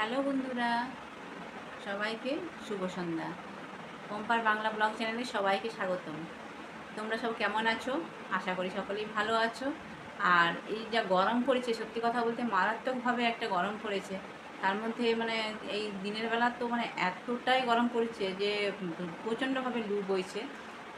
Hello বন্ধুরা, সবাইকে শুভ সন্ধ্যা। পম্পার Bangla blog চ্যানেলে সবাইকে স্বাগতম। তোমরা সব কেমন আছো? আশা করি সকলেই ভালো আছো। আর এই যা গরম পড়েছে, সত্যি কথা বলতে মারাত্মকভাবে একটা গরম পড়েছে। তার মধ্যে মানে এই দিনের বেলা তো মানে এতটাই গরম পড়েছে যে প্রচণ্ডভাবে লু বইছে।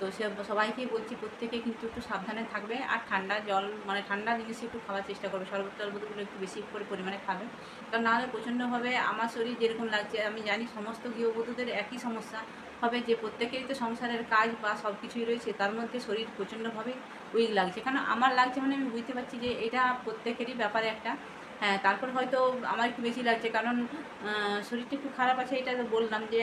তো সবাইকেই বলছি প্রত্যেকে কিন্তু একটু সাবধানে থাকবে, আর ঠান্ডা জল মানে ঠান্ডা জিনিস একটু খাওয়ার চেষ্টা করবে, শরবত টরবতগুলো একটু বেশি করে পরিমাণে খাবে। কারণ নাহলে প্রচণ্ডভাবে আমার শরীর যেরকম লাগছে, আমি জানি সমস্ত গৃহবধূদের একই সমস্যা হবে, যে প্রত্যেকেরই তো সংসারের কাজ বা সব কিছুই রয়েছে, তার মধ্যে শরীর প্রচণ্ডভাবে উইক লাগছে। কারণ আমার লাগছে মানে আমি বুঝতে পারছি যে এটা প্রত্যেকেরই ব্যাপারে একটা। হ্যাঁ, তারপর হয়তো আমার একটু বেশি লাগছে, কারণ শরীরটা একটু খারাপ আছে, এটা তো বললাম যে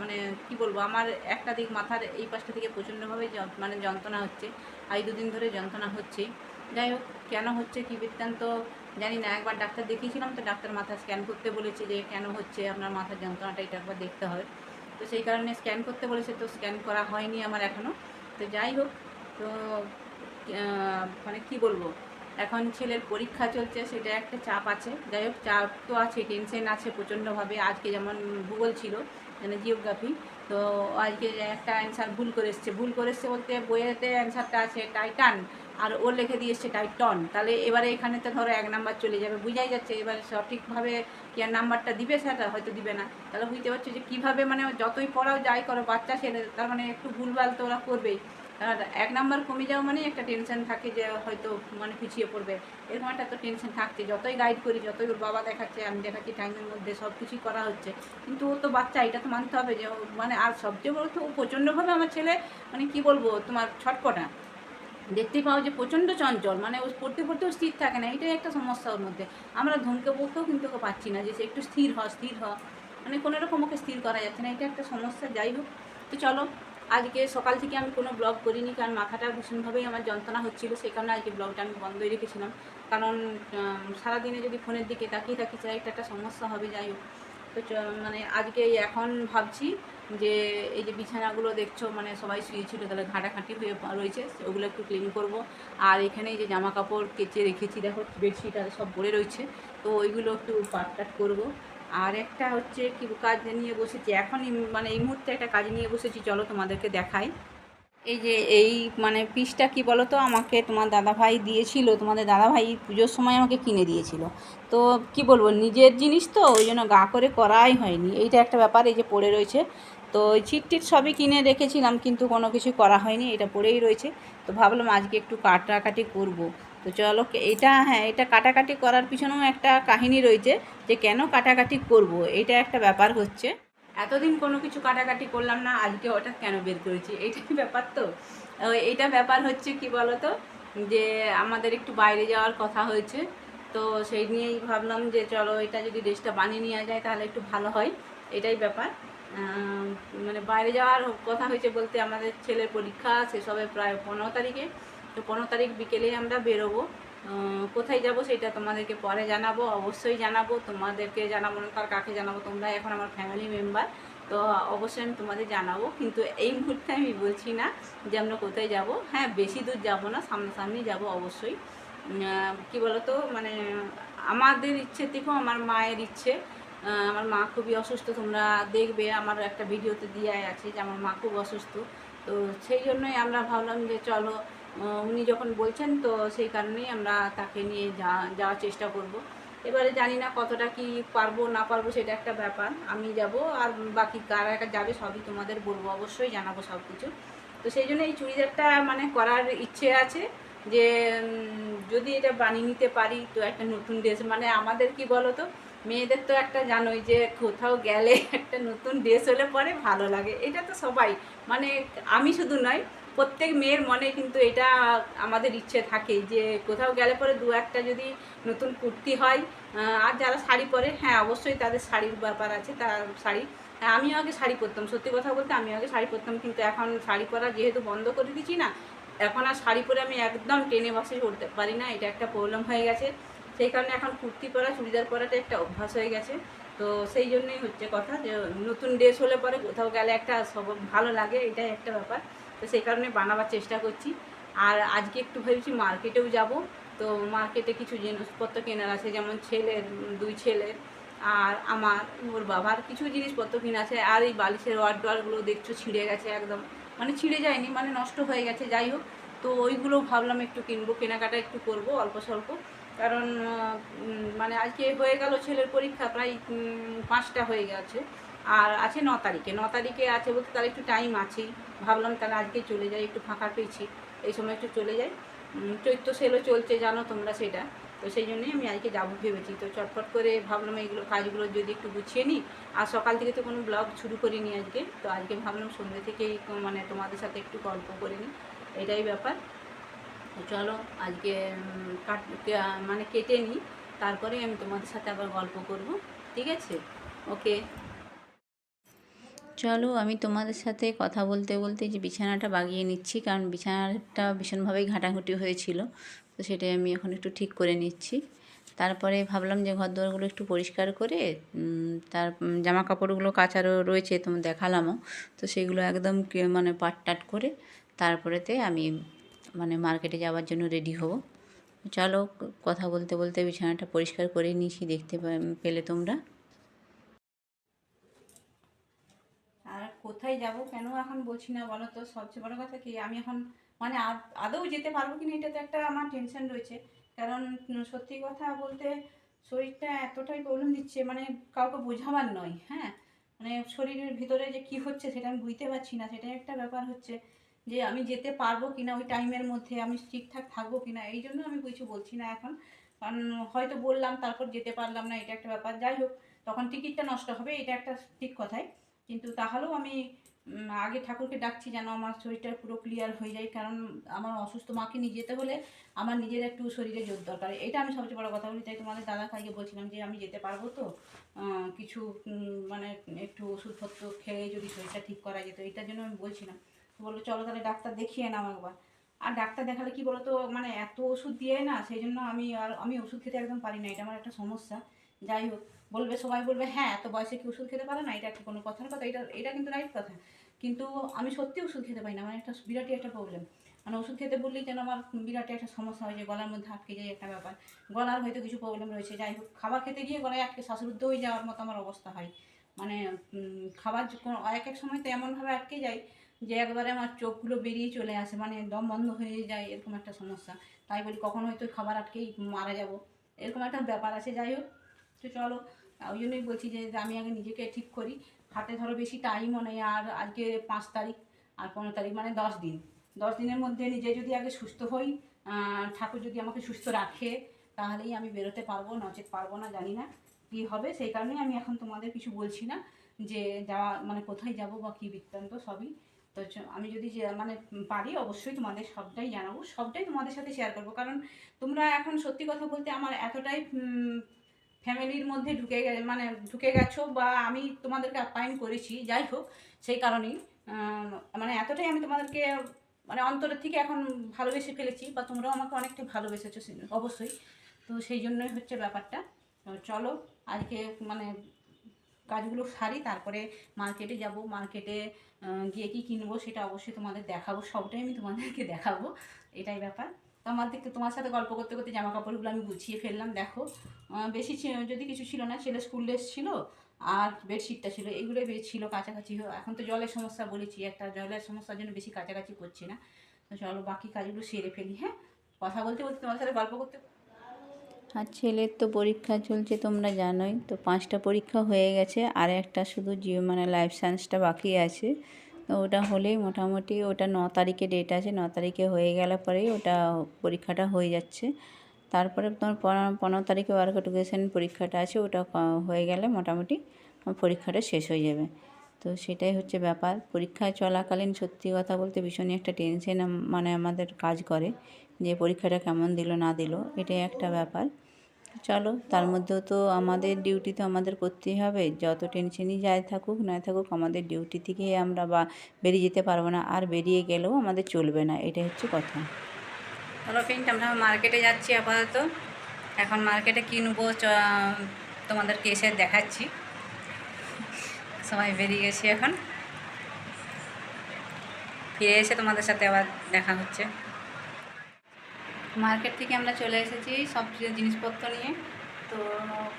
মানে কি বলবো, আমার একটা দিক মাথার এই পাশটা থেকে প্রচণ্ডভাবে মানে যন্ত্রণা হচ্ছে। আর এই দুদিন ধরে যন্ত্রণা হচ্ছেই। যাই হোক, কেন হচ্ছে কী বৃত্তান্ত জানি না। একবার ডাক্তার দেখিয়েছিলাম, তো ডাক্তার মাথা স্ক্যান করতে বলেছে, যে কেন হচ্ছে আপনার মাথার যন্ত্রণাটা, এটা একবার দেখতে হবে। তো সেই কারণে স্ক্যান করতে বলেছে, তো স্ক্যান করা হয়নি আমার এখনও। তো যাই হোক, তো মানে কি বলবো, এখন ছেলের পরীক্ষা চলছে, সেটা একটা চাপ আছে। যাই হোক, চাপ তো আছে, টেনশন আছে প্রচণ্ডভাবে। আজকে যেমন ভূগোল ছিল, মানে জিওগ্রাফি, তো আজকে একটা অ্যান্সার ভুল করে এসছে বলতে, বইয়েতে অ্যান্সারটা আছে টাইটান, আর ও লিখে দিয়ে এসছে টাইটন। তাহলে এবারে এখানে তো ধরো 1 নাম্বার চলে যাবে, বুঝাই যাচ্ছে। এবার সঠিকভাবে কি আর নাম্বারটা দিবে, সেটা হয়তো দিবে না। তাহলে বুঝতে পারছো যে কীভাবে, মানে যতই পড়াও যাই করো বাচ্চা ছেলে, তার মানে একটু ভুলভাল তো ওরা করবেই। আর 1 নাম্বার কমে যাওয়া মানে একটা টেনশন থাকে যে হয়তো মানে পিছিয়ে পড়বে, এরকম একটা তো টেনশন থাকছে। যতই গাইড করি, যতই ওর বাবা দেখাচ্ছে, আমি দেখাচ্ছি, টাইমের মধ্যে সব কিছুই করা হচ্ছে, কিন্তু ও তো বাচ্চা, এটা তো মানতে হবে যে মানে। আর সবচেয়ে বড় তো ও প্রচণ্ডভাবে আমার ছেলে, মানে কি বলবো তোমার, ছটপটা। দেখতেই পাও যে প্রচণ্ড চঞ্চল, মানে ও পড়তে পড়তেও স্থির থাকে না, এটাই একটা সমস্যা ওর মধ্যে। আমরা ধমকে বলতেও কিন্তু ওকে পাচ্ছি না যে সে একটু স্থির হ, মানে কোনো রকম ওকে স্থির করা যাচ্ছে না, এটা একটা সমস্যা। যাই হোক, তো চলো, আজকে সকাল থেকে আমি কোনো ব্লগ করিনি, কারণ মাথাটা ভীষণভাবেই আমার যন্ত্রণা হচ্ছিল, সেই কারণে আজকে ব্লগটা আমি বন্ধই রেখেছিলাম। কারণ সারাদিনে যদি ফোনের দিকে তাকিয়ে থাকি, সেটা একটা সমস্যা হবে। যাই হোক, তো মানে আজকে এখন ভাবছি যে এই যে বিছানাগুলো দেখছো, মানে সবাই শুয়েছিল, তাহলে ঘাঁটাঘাঁটি হয়ে রয়েছে, ওগুলো একটু ক্লিন করব। আর এখানে এই যে জামা কাপড় কেচে রেখেছি, দেখো বেডশিট আর সব পরে রয়েছে, তো ওইগুলো একটু পাটটাট করবো। আর একটা হচ্ছে কি কাজ নিয়ে বসেছি এখন, মানে এই মুহূর্তে একটা কাজ নিয়ে বসেছি, চলো তোমাদেরকে দেখাই। এই যে এই মানে পিসটা কি বলো তো, আমাকে তোমার দাদাভাই দিয়েছিল, তোমাদের দাদাভাই পুজোর সময় আমাকে কিনে দিয়েছিল। তো কি বলবো, নিজের জিনিস তো, ওই জন্য গা করে করাই হয়নি, এইটা একটা ব্যাপার। এই যে পড়ে রয়েছে, তো ওই ছিট সবই কিনে রেখেছিলাম, কিন্তু কোনো কিছু করা হয়নি, এটা পড়েই রয়েছে। তো ভাবলাম আজকে একটু কাটাকাটি করব। তো চলো, এটা হ্যাঁ, এটা কাটাকাটি করার পিছনেও একটা কাহিনী রয়েছে, যে কেন কাটাকাটি করব, এটা একটা ব্যাপার হচ্ছে। এতদিন কোনো কিছু কাটাকাটি করলাম না, আজকে হঠাৎ কেন বের করেছি, এইটাই ব্যাপার। তো এইটা ব্যাপার হচ্ছে কি বলো তো, যে আমাদের একটু বাইরে যাওয়ার কথা হয়েছে। তো সেই নিয়েই ভাবলাম যে চলো, এটা যদি ড্রেসটা বানিয়ে নেওয়া যায় তাহলে একটু ভালো হয়, এটাই ব্যাপার। মানে বাইরে যাওয়ার কথা হয়েছে বলতে, আমাদের ছেলের পরীক্ষা শেষ হবে প্রায় 15 তারিখে। তো 15 তারিখ বিকেলেই আমরা বেরোবো। কোথায় যাব সেটা তোমাদেরকে পরে জানাবো, অবশ্যই জানাবো। তোমাদেরকে জানাবো না তার কাকে জানাবো, তোমরা এখন আমার ফ্যামিলি মেম্বার, তো অবশ্যই আমি তোমাদের জানাবো। কিন্তু এই মুহূর্তে আমি বলছি না যে আমরা কোথায় যাব। হ্যাঁ, বেশি দূর যাব না, সামনাসামনি যাব অবশ্যই। কী বলো তো, মানে আমাদের ইচ্ছে থেকেও আমার মায়ের ইচ্ছে। আমার মা খুবই অসুস্থ, তোমরা দেখবে আমার একটা ভিডিওতে দিয়ে আছে যে আমার মা খুব অসুস্থ। তো সেই জন্যই আমরা ভাবলাম যে চলো, উনি যখন বলছেন, তো সেই কারণেই আমরা তাকে নিয়ে যাওয়ার চেষ্টা করব। এবারে জানি না কতটা কি পারবো না পারবো, সেটা একটা ব্যাপার। আমি যাব, আর বাকি কারা কারা যাবে সবই তোমাদের বলবো, অবশ্যই জানাবো সব কিছু। তো সেই জন্য এই চুড়িদারটা মানে করার ইচ্ছে আছে, যে যদি এটা বানিয়ে নিতে পারি, তো একটা নতুন ড্রেস, মানে আমাদের কি বলো তো, মেয়েদের তো একটা জানোই যে কোথাও গেলে একটা নতুন ড্রেস হলে পরে ভালো লাগে, এটা তো সবাই, মানে আমি শুধু নয়, প্রত্যেক মেয়ের মনে কিন্তু এটা আমাদের ইচ্ছে থাকে, যে কোথাও গেলে পরে দু একটা যদি নতুন কুর্তি হয়। আর যারা শাড়ি পরে, হ্যাঁ অবশ্যই তাদের শাড়ির ব্যাপার আছে, তার শাড়ি। হ্যাঁ, আমিও আগে শাড়ি পরতাম, সত্যি কথা বলতে আমিও আগে শাড়ি পরতাম, কিন্তু এখন শাড়ি পরা যেহেতু বন্ধ করে দিচ্ছি না, এখন আর শাড়ি পরে আমি একদম টেনে বসে উঠতে পারি না, এটা একটা প্রবলেম হয়ে গেছে। সেই কারণে এখন কুর্তি পরা, চুড়িদার পরাটা একটা অভ্যাস হয়ে গেছে। তো সেই জন্যই হচ্ছে কথা, যে নতুন ড্রেস হলে পরে কোথাও গেলে একটা সব ভালো লাগে, এটাই একটা ব্যাপার। তো সেই কারণে বানাবার চেষ্টা করছি। আর আজকে একটু ভেবেছি মার্কেটেও যাব। তো মার্কেটে কিছু জিনিসপত্র কেনার আছে, যেমন ছেলের, 2 ছেলের, আর আমার ওর বাবার কিছু জিনিসপত্র কিনা আছে। আর এই বালিশের ওয়ার্ডগুলো দেখছো ছিঁড়ে গেছে একদম, মানে ছিঁড়ে যায়নি, মানে নষ্ট হয়ে গেছে, যাই হোক। তো ওইগুলো ভাবলাম একটু কিনবো, কেনাকাটা একটু করব অল্প স্বল্প। কারণ মানে আজকে হয়ে গেল ছেলের পরীক্ষা, প্রায় 5টা হয়ে গেছে। আর আছে 9 তারিখে, 9 তারিখে আছে বলতে তার একটু টাইম আছেই। ভাবলাম তাহলে আজকে চলে যাই, একটু ফাঁকা পেয়েছি এই সময়, একটু চলে যাই। চৈত্র সেলও চলছে, জানো তোমরা সেটা। তো সেই জন্যই আমি আজকে যাবো ভেবেছি। তো চটফট করে ভাবলাম এইগুলো কাজগুলো যদি একটু গুছিয়ে নিই। আর সকাল থেকে তো কোনো ব্লগ শুরু করিনি আজকে, তো আজকে ভাবলাম সন্ধ্যে থেকেই মানে তোমাদের সাথে একটু গল্প করে নিই, এটাই ব্যাপার। তো চলো আজকে মানে কেটে নিই, তারপরে আমি তোমাদের সাথে আবার গল্প করব, ঠিক আছে? ওকে, চলো আমি তোমাদের সাথে কথা বলতে বলতে যে বিছানাটা বাগিয়ে নিচ্ছি, কারণ বিছানাটা ভীষণভাবেই ঘাঁটাঘুঁটি হয়েছিল। তো সেটাই আমি এখন একটু ঠিক করে নিচ্ছি। তারপরে ভাবলাম যে ঘর দুয়ারগুলো একটু পরিষ্কার করে তার জামা কাপড়গুলো কাচারও রয়েছে, তোমার দেখালামও। তো সেগুলো একদম মানে পাট টাট করে তারপরেতে আমি মানে মার্কেটে যাওয়ার জন্য রেডি হব। চলো কথা বলতে বলতে বিছানাটা পরিষ্কার করে নিয়েছি, দেখতে পেলে তোমরা। আর কোথায় যাব কেন এখন বলছি না বলো তো? সবচেয়ে বড় কথা কি, আমি এখন মানে আদৌ যেতে পারবো কিনা এটাতে একটা আমার টেনশন রয়েছে। কারণ সত্যি কথা বলতে শরীরটা এতটাই প্রবলেম দিচ্ছে, মানে কাউকে বোঝাবার নয়, হ্যাঁ। মানে শরীরের ভিতরে যে কি হচ্ছে সেটা আমি বুঝতে পারছি না, সেটাই একটা ব্যাপার হচ্ছে। যে আমি যেতে পারবো কিনা ওই টাইমের মধ্যে, আমি ঠিকঠাক থাকবো কিনা, এই জন্য আমি কিছু বলছি না এখন। কারণ হয়তো বললাম তারপর যেতে পারলাম না, এটা একটা ব্যাপার। যাই হোক, তখন টিকিটটা নষ্ট হবে, এটা একটা ঠিক কথাই। কিন্তু তাহলেও আমি আগে ঠাকুরকে ডাকছি যেন আমার শরীরটা পুরো ক্লিয়ার হয়ে যায়। কারণ আমার অসুস্থ মাকে নিয়ে যেতে হলে আমার নিজের একটু শরীরে জোর দরকার, এটা আমি সবচেয়ে বড় কথা বলি। তাই তোমাদের দাদা ভাইকে বলছিলাম যে আমি যেতে পারবো তো, কিছু মানে একটু ওষুধপত্র খেয়ে যদি শরীরটা ঠিক করা যেত, এটার জন্য আমি বলছিলাম। তো বললো চলো তাহলে ডাক্তার দেখিয়ে নাও একবার। আর ডাক্তার দেখালে কি বলতো, মানে এত ওষুধ দিয়ে না, সেই জন্য আমি ওষুধ খেতে একদম পারি না, এটা আমার একটা সমস্যা। যাই হোক, বলবে সবাই বলবে হ্যাঁ এত বয়সে কি ওষুধ খেতে পারে না, এটা কি কোনো কথার কথা? এটা এটা কিন্তু রাইট কথা। কিন্তু আমি সত্যি ওষুধ খেতে পারি না, আমার একটা বিরাটই একটা প্রবলেম। মানে ওষুধ খেতে বললেই যেন আমার বিরাটই একটা সমস্যা হয়, যে গলার মধ্যে আটকে যায় একটা ব্যাপার। গলার হয়তো কিছু প্রবলেম রয়েছে, যাই হোক, খাবার খেতে গিয়ে গলায় আটকে শ্বাসরুদ্ধ হয়ে যাওয়ার মতো আমার অবস্থা হয়। মানে খাবার এক এক সময় তো এমনভাবে আটকে যায় যে একবারে আমার চোখগুলো বেরিয়ে চলে আসে, মানে দম বন্ধ হয়ে যায়, এরকম একটা সমস্যা। তাই বলি কখন হয়তো খাবার আটকেই মারা যাব, এরকম একটা ব্যাপার আছে। যাই হোক, তো চলো, ওই জন্যই বলছি যে আমি আগে নিজেকে ঠিক করি। হাতে ধরো বেশি টাইমও নেই, আর আজকে 5 তারিখ, আর 15 তারিখ, মানে 10 দিন। 10 দিনের মধ্যে নিজে যদি আগে সুস্থ হই, ঠাকুর যদি আমাকে সুস্থ রাখে, তাহলেই আমি বেরোতে পারবো, নচেত পারবো না, জানি না কী হবে। সেই কারণেই আমি এখন তোমাদের কিছু বলছি না, যে যাওয়া মানে কোথায় যাব বা কী বৃত্তান্ত সবই। তো আমি যদি মানে পারি অবশ্যই তোমাদের সবটাই জানাবো, সবটাই তোমাদের সাথে শেয়ার করবো। কারণ তোমরা এখন সত্যি কথা বলতে আমার এতটাই ফ্যামিলির মধ্যে মানে ঢুকে গেছো, বা আমি তোমাদেরকে আপ্যায়ন করেছি, যাই হোক, সেই কারণেই মানে এতটাই আমি তোমাদেরকে মানে অন্তরের থেকে এখন ভালোবেসে ফেলেছি, বা তোমরাও আমাকে অনেকটা ভালোবেসেছো অবশ্যই। তো সেই জন্যই হচ্ছে ব্যাপারটা। তো চলো আজকে মানে কাজগুলো সারি, তারপরে মার্কেটে যাব। মার্কেটে গিয়ে কী কিনবো সেটা অবশ্যই তোমাদের দেখাবো, সবটাই আমি তোমাদেরকে দেখাবো, এটাই ব্যাপার। তো তোমার সাথে গল্প করতে করতে জামা কাপড়গুলো আমি গুছিয়ে ফেললাম, দেখো। বেশি যদি কিছু ছিল না, ছেলে স্কুল ড্রেস ছিল আর বেডশিটটা ছিল, এইগুলোই ছিল কাছাকাছি। এখন তো জলের সমস্যা বলেছি, একটা জলের সমস্যার জন্য বেশি কাছাকাছি করছি না। তো চলো বাকি কাজগুলো সেরে ফেলি, হ্যাঁ। কথা বলতে বলতে তোমার সাথে গল্প করতে। আর ছেলের তো পরীক্ষা চলছে তোমরা জানোই, তো 5টা পরীক্ষা হয়ে গেছে, আর একটা শুধু মানে লাইফ সায়েন্সটা বাকি আছে। তো ওটা হলেই মোটামুটি, ওটা 9 তারিখে ডেট আছে, 9 তারিখে হয়ে গেলে পরেই ওটা পরীক্ষাটা হয়ে যাচ্ছে। তারপরে তোমার 15 তারিখে ওয়ার্ক এডুকেশন পরীক্ষাটা আছে, ওটা হয়ে গেলে মোটামুটি পরীক্ষাটা শেষ হয়ে যাবে। তো সেটাই হচ্ছে ব্যাপার। পরীক্ষা চলাকালীন সত্যি কথা বলতে ভীষণই একটা টেনশন মানে আমাদের কাজ করে, যে পরীক্ষাটা কেমন দিল না দিল, এটাই একটা ব্যাপার। চলো, তার মধ্যেও তো আমাদের ডিউটি তো আমাদের করতেই হবে, যত টেনশনই যাই থাকুক না থাকুক, আমাদের ডিউটি থেকে আমরা বা বেরিয়ে যেতে পারবো না, আর বেরিয়ে গেলেও আমাদের চলবে না, এটাই হচ্ছে কথা। হ্যালো ফ্রেন্ড, আমরা মার্কেটে যাচ্ছি আপাতত। এখন মার্কেটে কিনবো, তোমাদেরকে এসে দেখাচ্ছি। সবাই বেরিয়ে গেছি, এখন ফিরে এসে তোমাদের সাথে আবার দেখা হচ্ছে। মার্কেট থেকে আমরা চলে এসেছি সব জিনিসপত্র নিয়ে। তো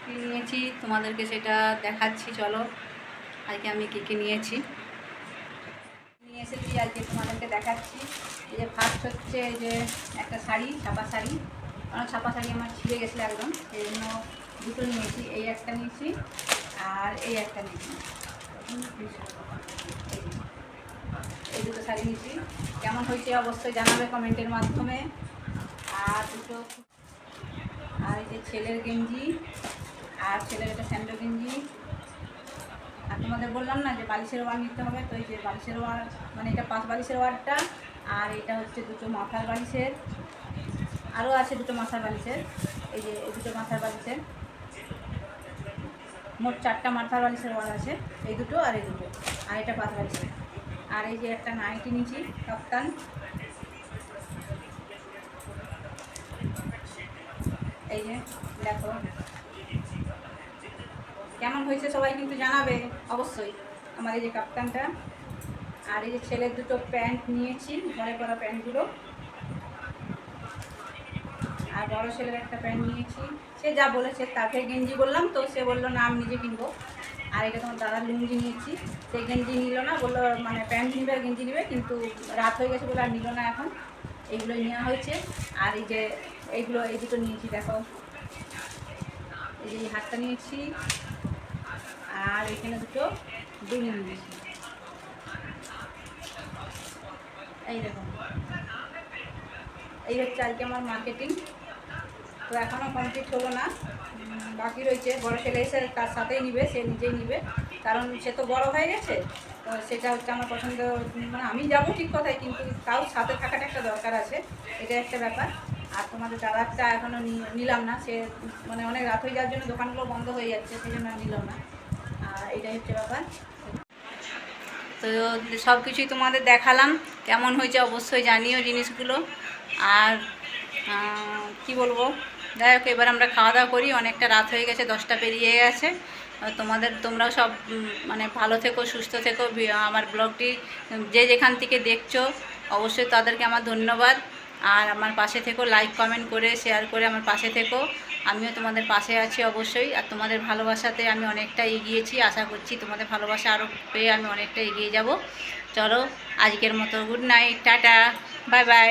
কী নিয়ে নিয়েছি তোমাদেরকে সেটা দেখাচ্ছি। চলো আজকে আমি কী কী নিয়ে এসেছি আজকে তোমাদেরকে দেখাচ্ছি। এই যে ফার্স্ট হচ্ছে এই যে একটা শাড়ি, ছাপা শাড়ি। কারণ ছাপা শাড়ি আমার ছিঁড়ে গেছিলো একদম, সেই জন্য দুটো নিয়েছি। এই একটা নিয়েছি আর এই একটা নিয়েছি। এই দুটো শাড়ি নিয়েছি। কেমন হয়েছে অবশ্যই জানাবে কমেন্টের মাধ্যমে। আর দুটো, আর এই যে ছেলের গেঞ্জি আর ছেলের একটা স্যান্ডো গেঞ্জি। আর তোমাদের বললাম না যে বালিশের ওয়ার নিতে হবে, তো এই যে বালিশের ওয়ার, মানে এটা 5 বালিশের ওয়ারটা, আর এটা হচ্ছে দুটো মাথার বালিশের। আরও আছে দুটো মাথার বালিশের, এই যে এই দুটো মাথার বালিশের, মোট 4টা মাথার বালিশের ওয়ার আছে। এই দুটো আর এই দুটো, আর এটা 5 বালিশের। আর এই যে একটা নাইটি নিয়েছি কাপ্তান। এই যে দেখো কেমন হয়েছে সবাই কিন্তু জানাবে অবশ্যই আমার এই যে কাপ্তানটা। আর এই যে ছেলের দুটো প্যান্ট নিয়েছি, ঘরে পরা প্যান্টগুলো। আর বড় ছেলের একটা প্যান্ট নিয়েছি, সে যা বলেছে তাকে গেঞ্জি বললাম তো সে বললো না আমি নিজে কিনবো। আর এটা তোমার দাদার লুঙ্গি নিয়েছি, সেই গেঞ্জি নিল না, বললো মানে প্যান্ট নিবে আর গেঞ্জি নিবে, কিন্তু রাত হয়ে গেছে বলে আর নিল না এখন। এইগুলোই নেওয়া হয়েছে। আর এই যে এইগুলো, এই দুটো নিয়েছি দেখো, এই যে এই হাতটা নিয়েছি, আর এখানে দুটো দুলি নিয়েছি। এই দেখো, এই হচ্ছে আজকে আমার মার্কেটিং। তো এখনও কমপ্লিট হলো না, বাকি রয়েছে। বড় ছেলে এসে তার সাথেই নিবে, সে নিজেই নিবে, কারণ সে তো বড় হয়ে গেছে। তো সেটা হচ্ছে আমার পছন্দ, মানে আমি যাবো ঠিক কথাই, কিন্তু তাও সাথে থাকাটা একটা দরকার আছে, এটা একটা ব্যাপার। আর তোমাদের দাদারটা এখনও নিলাম না, সে মানে অনেক রাত হয়ে যাওয়ার জন্য দোকানগুলো বন্ধ হয়ে যাচ্ছে, সেই জন্য নিলাম না। আর এটাই হচ্ছে ব্যাপার। তো সব কিছুই তোমাদের দেখালাম, কেমন হয়েছে অবশ্যই জানিও জিনিসগুলো। আর কি বলবো, যাই হোক এবার আমরা খাওয়া দাওয়া করি, অনেকটা রাত হয়ে গেছে, 10টা পেরিয়ে গেছে। তোমরাও সব মানে ভালো থেকো, সুস্থ থেকো। আমার ব্লগটি যে যেখান থেকে দেখছো অবশ্যই তাদেরকে আমার ধন্যবাদ। আর আমার পাশে থেকো, লাইক কমেন্ট করে শেয়ার করে আমার পাশে থেকো। আমিও তোমাদের পাশে আছি অবশ্যই। আর তোমাদের ভালোবাসাতে আমি অনেকটা এগিয়েছি, আশা করছি তোমাদের ভালোবাসা আরও পেয়ে আমি অনেকটা এগিয়ে যাব। চলো আজকের মতো good night, tata, bye bye.